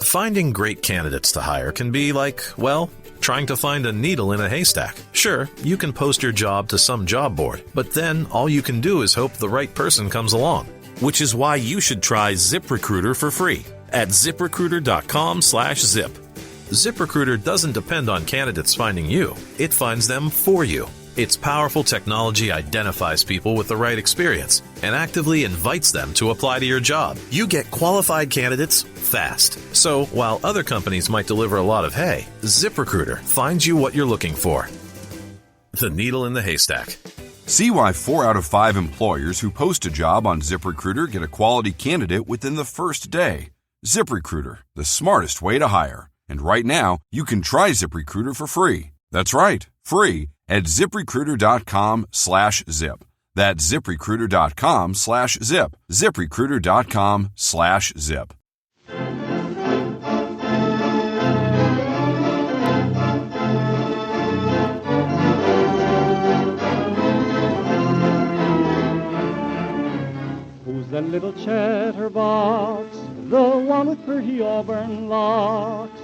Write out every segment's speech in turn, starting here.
Finding great candidates to hire can be like, well, trying to find a needle in a haystack. Sure, you can post your job to some job board, but then all you can do is hope the right person comes along. Which is why you should try ZipRecruiter for free at ZipRecruiter.com/zip. ZipRecruiter doesn't depend on candidates finding you. It finds them for you. Its powerful technology identifies people with the right experience and actively invites them to apply to your job. You get qualified candidates fast. So while other companies might deliver a lot of hay, ZipRecruiter finds you what you're looking for. The needle in the haystack. See why 4 out of 5 employers who post a job on ZipRecruiter get a quality candidate within the first day. ZipRecruiter, the smartest way to hire. And right now, you can try ZipRecruiter for free. That's right, free at ZipRecruiter.com/zip. That's ZipRecruiter.com/zip. ZipRecruiter.com/zip. Who's that little chatterbox, the one with pretty auburn locks?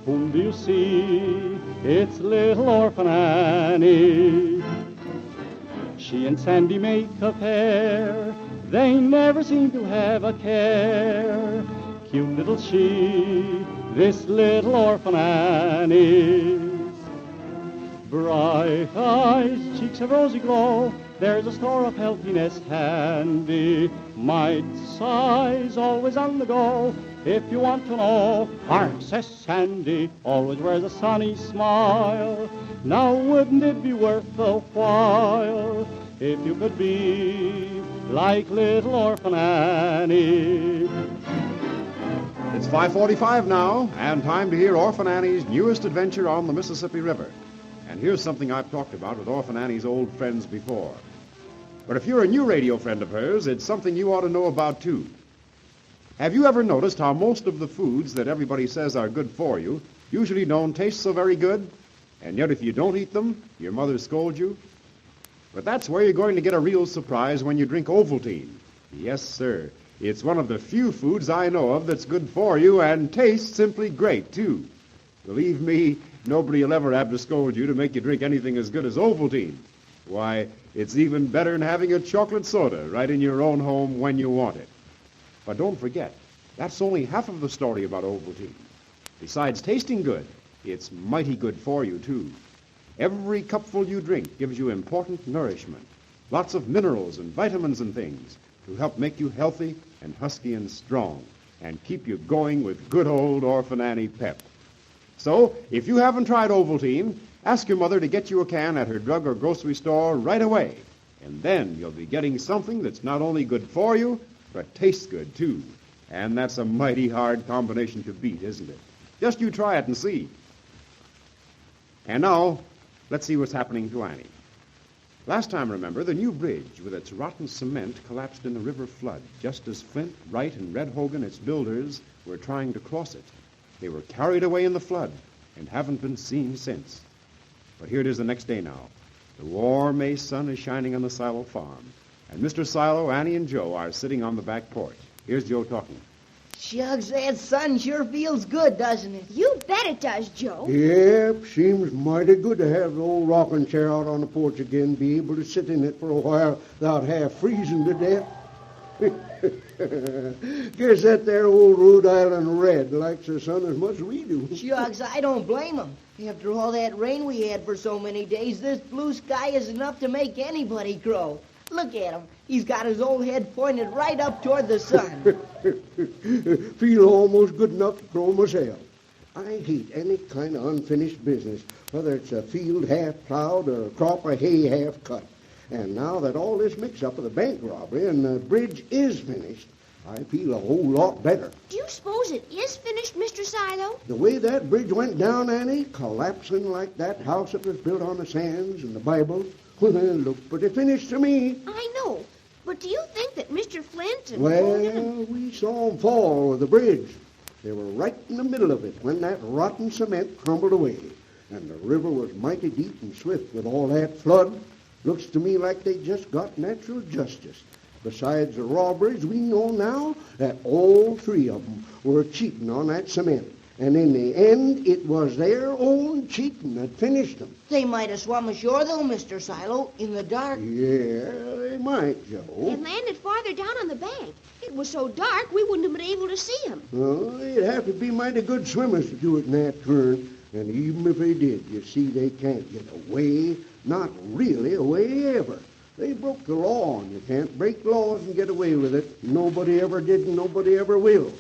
Whom do you see? It's little Orphan Annie. She and Sandy make a pair, they never seem to have a care. Cute little she, this little Orphan Annie. Bright eyes, cheeks of rosy glow, there's a store of healthiness handy. Might size, always on the go. If you want to know, Princess Sandy always wears a sunny smile. Now wouldn't it be worth the while if you could be like little Orphan Annie? It's 5:45 now, and time to hear Orphan Annie's newest adventure on the Mississippi River. And here's something I've talked about with Orphan Annie's old friends before. But if you're a new radio friend of hers, it's something you ought to know about, too. Have you ever noticed how most of the foods that everybody says are good for you usually don't taste so very good? And yet if you don't eat them, your mother scolds you? But that's where you're going to get a real surprise when you drink Ovaltine. Yes, sir. It's one of the few foods I know of that's good for you and tastes simply great, too. Believe me, nobody will ever have to scold you to make you drink anything as good as Ovaltine. Why, it's even better than having a chocolate soda right in your own home when you want it. But don't forget, that's only half of the story about Ovaltine. Besides tasting good, it's mighty good for you, too. Every cupful you drink gives you important nourishment, lots of minerals and vitamins and things to help make you healthy and husky and strong and keep you going with good old Orphan Annie pep. So, if you haven't tried Ovaltine, ask your mother to get you a can at her drug or grocery store right away. And then you'll be getting something that's not only good for you, but tastes good, too. And that's a mighty hard combination to beat, isn't it? Just you try it and see. And now, let's see what's happening to Annie. Last time, remember, the new bridge with its rotten cement collapsed in the river flood, just as Flint, Wright, and Red Hogan, its builders, were trying to cross it. They were carried away in the flood and haven't been seen since. But here it is the next day now. The warm May sun is shining on the Silo farm. And Mr. Silo, Annie, and Joe are sitting on the back porch. Here's Joe talking. Shucks, that sun sure feels good, doesn't it? You bet it does, Joe. Yep, seems mighty good to have the old rocking chair out on the porch again, be able to sit in it for a while without half freezing to death. Guess that there old Rhode Island Red likes the sun as much as we do. Shucks, I don't blame him. After all that rain we had for so many days, this blue sky is enough to make anybody crow. Look at him. He's got his old head pointed right up toward the sun. Feel almost good enough to crow myself. I hate any kind of unfinished business, whether it's a field half plowed or a crop of hay half cut. And now that all this mix-up of the bank robbery and the bridge is finished, I feel a whole lot better. Do you suppose it is finished, Mr. Silo? The way that bridge went down, Annie, collapsing like that house that was built on the sands and the Bible, well, it looked pretty finished to me. I know. But do you think that Mr. Flint and Well, Hogan... we saw them fall with the bridge. They were right in the middle of it when that rotten cement crumbled away. And the river was mighty deep and swift with all that flood. Looks to me like they just got natural justice. Besides the robberies, we know now that all three of them were cheating on that cement. And in the end, it was their own cheating that finished them. They might have swum ashore, though, Mr. Silo, in the dark. Yeah, they might, Joe. And landed farther down on the bank. It was so dark we wouldn't have been able to see him. Well, they'd have to be mighty good swimmers to do it in that current. And even if they did, you see, they can't get away. Not really away ever. They broke the law, and you can't break laws and get away with it. Nobody ever did, and nobody ever will.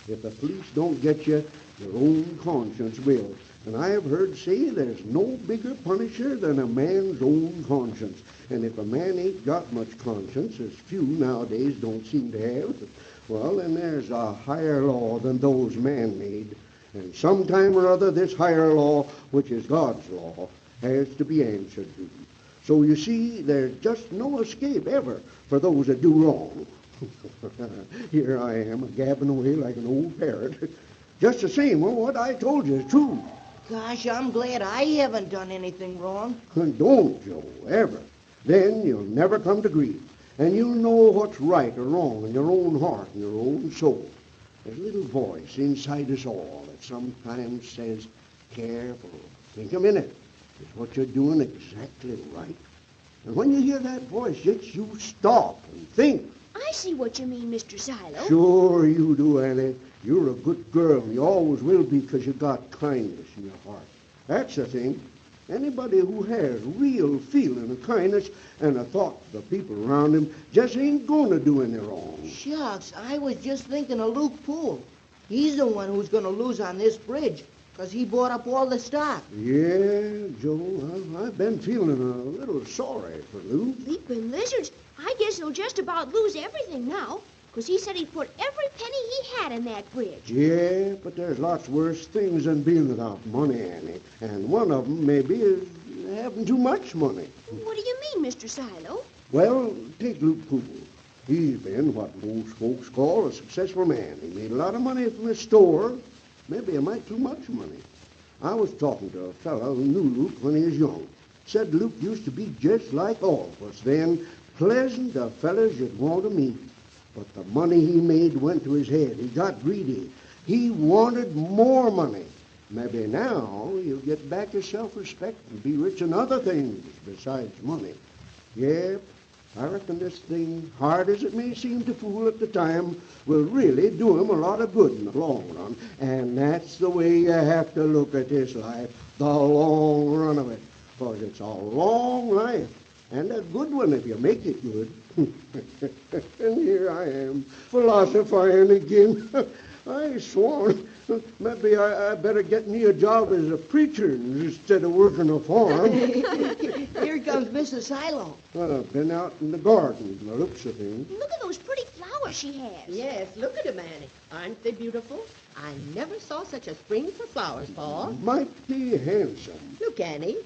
If the police don't get you, your own conscience will. And I have heard say there's no bigger punisher than a man's own conscience. And if a man ain't got much conscience, as few nowadays don't seem to have, well, then there's a higher law than those man-made. And sometime or other, this higher law, which is God's law, has to be answered to. So you see, there's just no escape ever for those that do wrong. Here I am, gabbing away like an old parrot. Just the same, well, what I told you is true. Gosh, I'm glad I haven't done anything wrong. Don't, Joe, ever. Then you'll never come to grief. And you'll know what's right or wrong in your own heart and your own soul. There's a little voice inside us all that sometimes says, careful, think a minute. Is what you're doing exactly right? And when you hear that voice, it's you stop and think. I see what you mean, Mr. Silo. Sure you do, Annie. You're a good girl, and you always will be because you got kindness in your heart. That's the thing. Anybody who has real feeling of kindness and a thought for the people around him just ain't going to do any wrong. Shucks, I was just thinking of Luke Poole. He's the one who's going to lose on this bridge, because he bought up all the stock. Yeah, Joe, I've been feeling a little sorry for Luke. Leaping lizards. I guess he'll just about lose everything now, because he said he'd put every penny he had in that bridge. Yeah, but there's lots worse things than being without money, Annie. And one of them, maybe, is having too much money. What do you mean, Mr. Silo? Well, take Luke Poole. He's been what most folks call a successful man. He made a lot of money from his store, maybe a mite too much money. I was talking to a fellow who knew Luke when he was young. Said Luke used to be just like all of us then, pleasant to fellas you'd want to meet. But the money he made went to his head. He got greedy. He wanted more money. Maybe now he'll get back his self-respect and be rich in other things besides money. Yep, I reckon this thing, hard as it may seem to fool at the time, will really do him a lot of good in the long run. And that's the way you have to look at this life, the long run of it. Because it's a long life, and a good one if you make it good. And here I am, philosophizing again. I sworn maybe I better get me a job as a preacher instead of working a farm. Here comes Mrs. Silo. I've been out in the garden, by the looks of things. Look at those pretty flowers she has. Yes, look at them, Annie. Aren't they beautiful? I never saw such a spring for flowers, Paul. Mighty handsome. Look, Annie.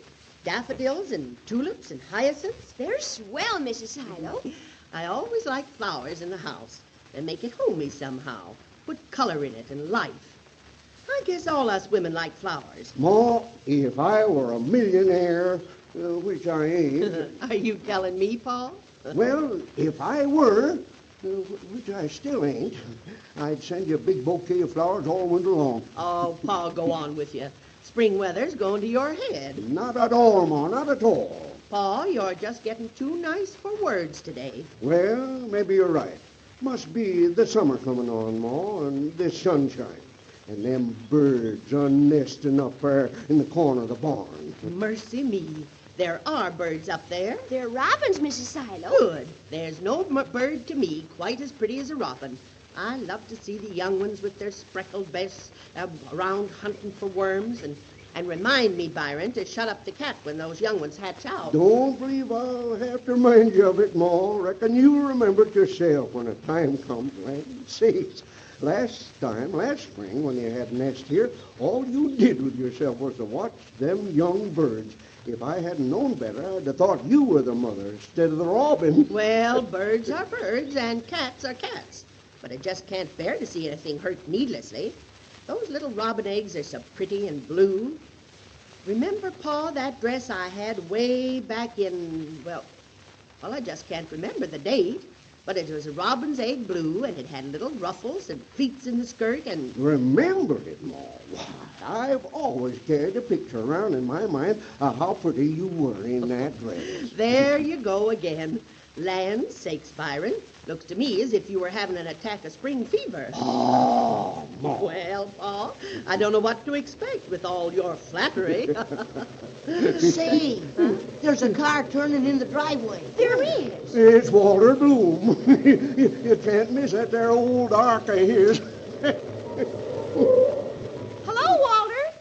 Daffodils and tulips and hyacinths. They're swell, Mrs. Silo. I always like flowers in the house. They make it homey somehow. Put color in it and life. I guess all us women like flowers. Ma, if I were a millionaire, which I ain't. Are you telling me, Paul? Well, if I were, which I still ain't, I'd send you a big bouquet of flowers all winter long. Oh, Paul, go on with you. Spring weather's going to your head. Not at all, Ma, not at all. Paul, you're just getting too nice for words today. Well, maybe you're right. Must be the summer coming on, Ma, and this sunshine. And them birds are nesting up there in the corner of the barn. Mercy me. There are birds up there. They're robins, Mrs. Silo. Good. There's no bird to me quite as pretty as a robin. I love to see the young ones with their speckled vests around hunting for worms and remind me, Byron, to shut up the cat when those young ones hatch out. Don't believe I'll have to remind you of it, Ma. Reckon you'll remember it yourself when the time comes. Land sakes. Last spring, when you had a nest here, all you did with yourself was to watch them young birds. If I hadn't known better, I'd have thought you were the mother instead of the robin. Well, birds are birds and cats are cats. But I just can't bear to see anything hurt needlessly. Those little robin eggs are so pretty and blue. Remember, Pa, that dress I had way back in, well, I just can't remember the date. But it was a robin's egg blue, and it had little ruffles and pleats in the skirt, and... Remember it, Ma. Why, I've always carried a picture around in my mind of how pretty you were in that dress. There you go again. Land sakes, Byron. Looks to me as if you were having an attack of spring fever. Oh, Ma. Well, Pa, I don't know what to expect with all your flattery. Say, there's a car turning in the driveway. There is. It's Walter Bloom. You can't miss that there old ark of his. Hello,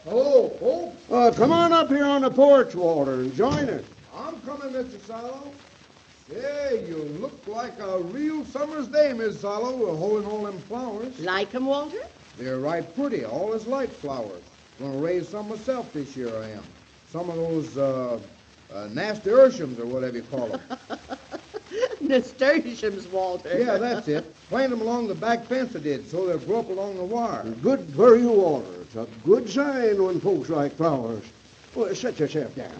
Walter. Oh, come on up here on the porch, Walter, and join us. I'm coming, Mr. Silo. Hey, you look like a real summer's day, Miss Silo, holding all them flowers. Like 'em, Walter? They're right pretty, all as light flowers. Gonna raise some myself this year, I am. Some of those, nasty urshams, or whatever you call them. Nasturtiums, Walter. Yeah, that's it. Plant them along the back fence I did, so they'll grow up along the wire. Good for you, Walter. It's a good sign when folks like flowers. Well, set yourself down.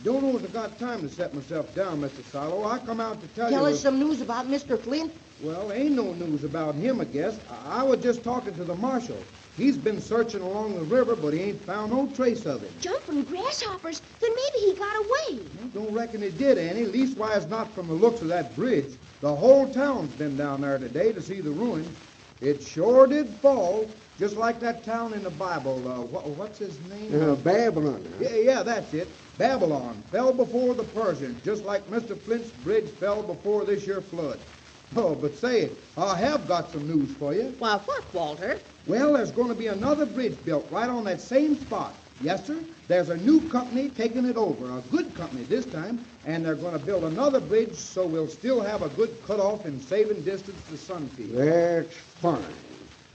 Don't know if I got time to set myself down, Mr. Silo. I come out to tell you... Tell us some news about Mr. Flint. Well, ain't no news about him, I guess. I was just talking to the marshal. He's been searching along the river, but he ain't found no trace of him. Jumping grasshoppers. Then maybe he got away. Don't reckon he did, Annie. Leastwise, not from the looks of that bridge. The whole town's been down there today to see the ruins. It sure did fall, just like that town in the Bible. What's his name? Babylon. Huh? Yeah, that's it. Babylon fell before the Persians, just like Mr. Flint's bridge fell before this year flood. Oh, but say, I have got some news for you. Why, what, Walter? Well, there's going to be another bridge built right on that same spot. Yes, sir. There's a new company taking it over, a good company this time, and they're going to build another bridge so we'll still have a good cutoff in saving distance to Sunfield. That's fine.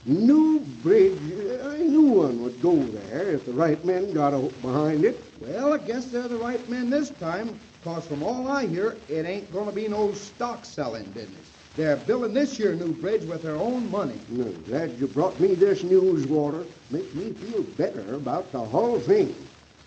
New bridge, I knew one would go there if the right men got behind it. Well, I guess they're the right men this time, because from all I hear, it ain't going to be no stock-selling business. They're building this year new bridge with their own money. I'm glad you brought me this news, Walter. Makes me feel better about the whole thing.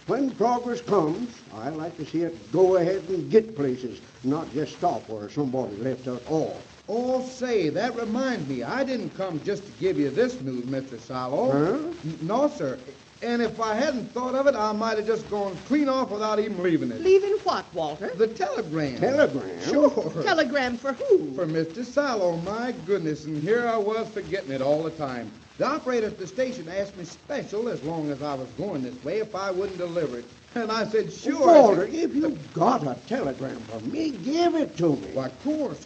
When progress comes, I like to see it go ahead and get places, not just stop where somebody left us off. Oh, say, that reminds me. I didn't come just to give you this news, Mr. Silo. Huh? No, sir. And if I hadn't thought of it, I might have just gone clean off without even leaving it. Leaving what, Walter? The telegram. Telegram? Sure. Telegram for who? For Mr. Silo, my goodness, and here I was forgetting it all the time. The operator at the station asked me special, as long as I was going this way, if I wouldn't deliver it. And I said, sure. Walter, if you got a telegram from me, give it to me. Why, of course.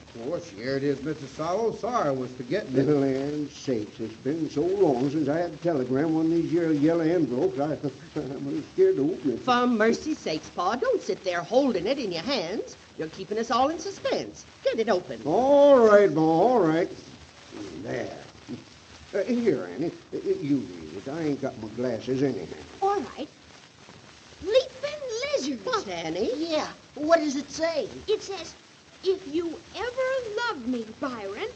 Here it is, Mr. Silo. Sorry I was forgetting it. Land sakes, it's been so long since I had a telegram on these here yellow envelopes, I'm a little scared to open it. For mercy's sakes, Pa, don't sit there holding it in your hands. You're keeping us all in suspense. Get it open. All right, Ma, all right. There. Here, Annie, you read it. I ain't got my glasses anyhow. All right. Leaping lizards. What, Annie? Yeah, what does it say? It says, if you ever love me, Byron,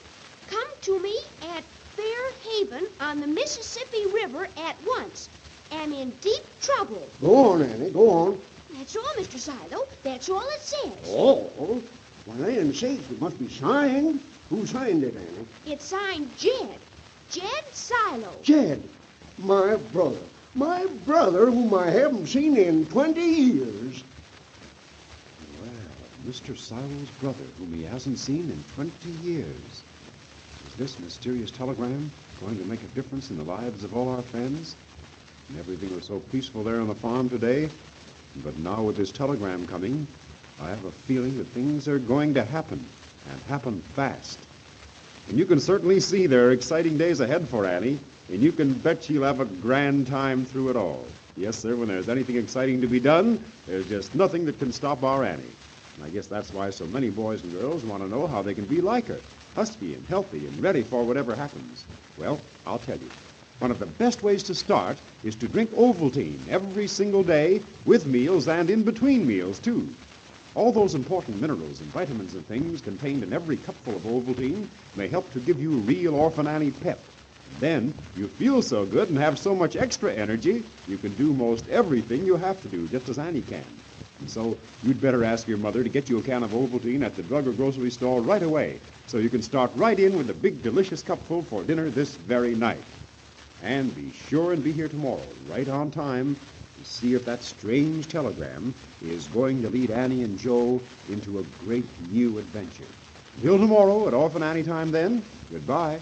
come to me at Fair Haven on the Mississippi River at once. Am in deep trouble. Go on, Annie, go on. That's all, Mr. Silo. That's all it says. Oh, well, land sakes, it must be signed. Who signed it, Annie? It's signed Jed. Jed Silo. Jed, my brother. My brother, whom I haven't seen in 20 years. Well, Mr. Silo's brother, whom he hasn't seen in 20 years. Is this mysterious telegram going to make a difference in the lives of all our friends? And everything was so peaceful there on the farm today. But now with this telegram coming, I have a feeling that things are going to happen, and happen fast. And you can certainly see there are exciting days ahead for Annie, and you can bet she'll have a grand time through it all. Yes, sir, when there's anything exciting to be done, there's just nothing that can stop our Annie. And I guess that's why so many boys and girls want to know how they can be like her, husky and healthy and ready for whatever happens. Well, I'll tell you. One of the best ways to start is to drink Ovaltine every single day, with meals and in between meals, too. All those important minerals and vitamins and things contained in every cupful of Ovaltine may help to give you real Orphan Annie pep. Then you feel so good and have so much extra energy, you can do most everything you have to do, just as Annie can. And so you'd better ask your mother to get you a can of Ovaltine at the drug or grocery store right away, so you can start right in with a big, delicious cupful for dinner this very night. And be sure and be here tomorrow, right on time, to see if that strange telegram is going to lead Annie and Joe into a great new adventure. Until tomorrow at Orphan Annie time then, goodbye.